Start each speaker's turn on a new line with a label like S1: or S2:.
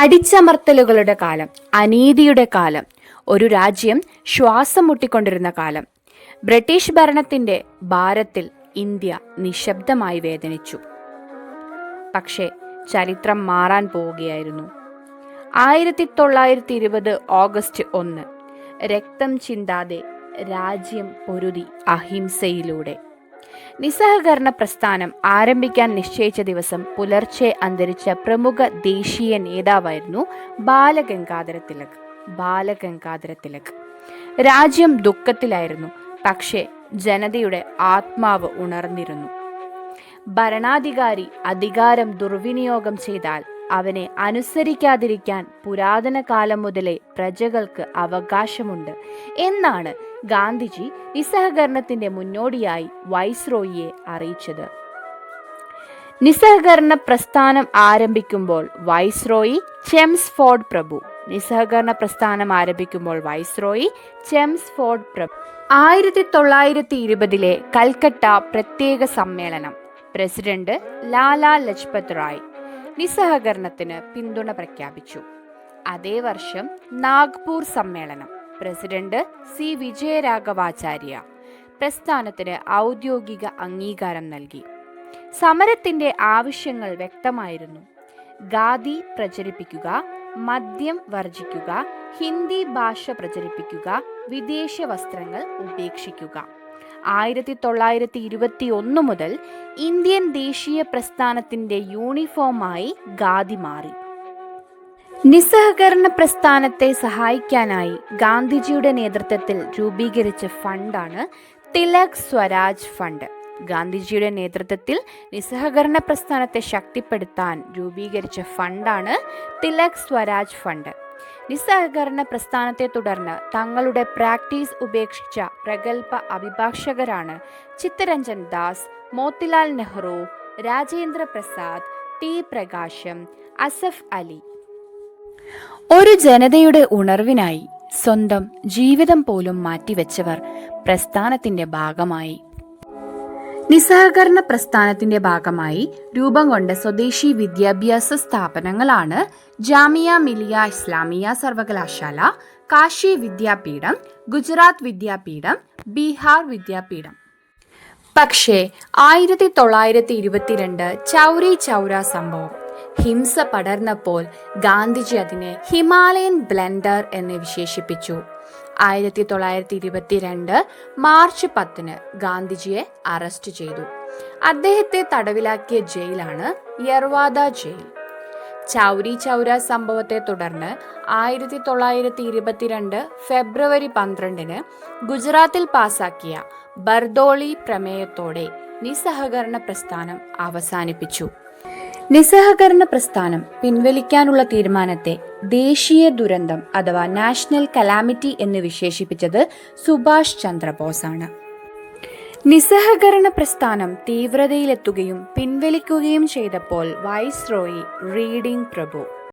S1: അടിച്ചമർത്തലുകളുടെ കാലം, അനീതിയുടെ കാലം, ഒരു രാജ്യം ശ്വാസം മുട്ടിക്കൊണ്ടിരുന്ന കാലം. ബ്രിട്ടീഷ് ഭരണത്തിന്റെ ഭാരത്തിൽ ഇന്ത്യ നിശബ്ദമായി വേദനിച്ചു. പക്ഷേ ചരിത്രം മാറാൻ പോവുകയായിരുന്നു. 1920 ഓഗസ്റ്റ് 1 രക്തം ചിന്താതെ രാജ്യം പൊരുതി അഹിംസയിലൂടെ. നിസ്സഹകരണ പ്രസ്ഥാനം ആരംഭിക്കാൻ നിശ്ചയിച്ച ദിവസം പുലർച്ചെ അന്തരിച്ച പ്രമുഖ ദേശീയ നേതാവായിരുന്നു ബാലഗംഗാധര തിലക്. രാജ്യം ദുഃഖത്തിലായിരുന്നു, പക്ഷേ ജനതയുടെ ആത്മാവ് ഉണർന്നിരുന്നു. ഭരണാധികാരി അധികാരം ദുർവിനിയോഗം ചെയ്താൽ അവനെ അനുസരിക്കാതിരിക്കാൻ പുരാതന കാലം മുതലേ പ്രജകൾക്ക് അവകാശമുണ്ട് എന്നാണ് ഗാന്ധിജി നിസ്സഹകരണത്തിന്റെ മുന്നോടിയായി വൈസ്രോയിയെ അറിയിച്ചത്. നിസ്സഹകരണ പ്രസ്ഥാനം ആരംഭിക്കുമ്പോൾ വൈസ്രോയി ചെംസ്ഫോർഡ് പ്രഭു. 1920 കൽക്കട്ട പ്രത്യേക സമ്മേളനം. പ്രസിഡന്റ് ലാലാ ലജ്പത് റായ് നിസ്സഹകരണത്തിന് പിന്തുണ പ്രഖ്യാപിച്ചു. അതേ വർഷം നാഗ്പൂർ സമ്മേളനം. പ്രസിഡന്റ് സി വിജയരാഘവാചാര്യ പ്രസ്ഥാനത്തിന് ഔദ്യോഗിക അംഗീകാരം നൽകി. സമരത്തിന്റെ ആവശ്യങ്ങൾ വ്യക്തമായിരുന്നു: ഖാദി പ്രചരിപ്പിക്കുക, മദ്യം വർജിക്കുക, ഹിന്ദി ഭാഷ പ്രചരിപ്പിക്കുക, വിദേശ വസ്ത്രങ്ങൾ ഉപേക്ഷിക്കുക. 1921 മുതൽ ഇന്ത്യൻ ദേശീയ പ്രസ്ഥാനത്തിന്റെ യൂണിഫോമായി ഖാദി മാറി. നിസ്സഹകരണ പ്രസ്ഥാനത്തെ സഹായിക്കാനായി ഗാന്ധിജിയുടെ നേതൃത്വത്തിൽ രൂപീകരിച്ച ഫണ്ടാണ് തിലക് സ്വരാജ് ഫണ്ട്. ഗാന്ധിജിയുടെ നേതൃത്വത്തിൽ നിസ്സഹകരണ പ്രസ്ഥാനത്തെ ശക്തിപ്പെടുത്താൻ രൂപീകരിച്ച ഫണ്ടാണ് തിലക് സ്വരാജ് ഫണ്ട്. നിസ്സഹകരണ പ്രസ്ഥാനത്തെ തുടർന്ന് തങ്ങളുടെ പ്രാക്ടീസ് ഉപേക്ഷിച്ച പ്രഗത്ഭ അഭിഭാഷകരാണ് ചിത്തരഞ്ജൻ ദാസ്, മോത്തിലാൽ നെഹ്റു, രാജേന്ദ്ര പ്രസാദ്, ടി പ്രകാശം, അസഫ് അലി. ഒരു ജനതയുടെ ഉണർവിനായി സ്വന്തം ജീവിതം പോലും മാറ്റിവെച്ചവർ പ്രസ്ഥാനത്തിന്റെ ഭാഗമായി. നിസ്സഹകരണ പ്രസ്ഥാനത്തിന്റെ ഭാഗമായി രൂപം കൊണ്ട സ്വദേശി വിദ്യാഭ്യാസ സ്ഥാപനങ്ങളാണ് ജാമിയ മിലിയ ഇസ്ലാമിയ സർവകലാശാല, കാശി വിദ്യാപീഠം, ഗുജറാത്ത് വിദ്യാപീഠം, ബീഹാർ വിദ്യാപീഠം. പക്ഷേ 1922 ചൗരി ചൗര സംഭവം ഹിംസ പടർന്നപ്പോൾ ഗാന്ധിജി അതിനെ ഹിമാലയൻ ബ്ലെൻഡർ എന്ന് വിശേഷിപ്പിച്ചു. 1922 മാർച്ച് 10 ഗാന്ധിജിയെ അറസ്റ്റ് ചെയ്തു. അദ്ദേഹത്തെ തടവിലാക്കിയ ജയിലാണ് യർവാദ ജയിൽ. ചൗരി ചൗര സംഭവത്തെ തുടർന്ന് 1922 ഫെബ്രുവരി 12 ഗുജറാത്തിൽ പാസാക്കിയ ബർദോളി പ്രമേയത്തോടെ നിസ്സഹകരണ പ്രസ്ഥാനം അവസാനിപ്പിച്ചു. നിസ്സഹകരണ പ്രസ്ഥാനം പിൻവലിക്കാനുള്ള തീരുമാനത്തെ ദേശീയ ദുരന്തം അഥവാ നാഷണൽ കലാമിറ്റി എന്ന് വിശേഷിപ്പിച്ചത് സുഭാഷ് ചന്ദ്രബോസാണ്. നിസ്സഹകരണ പ്രസ്ഥാനം തീവ്രതയിലെത്തുകയും പിൻവലിക്കുകയും ചെയ്തപ്പോൾ വൈസ്രോയി റീഡിംഗ് പ്രഭു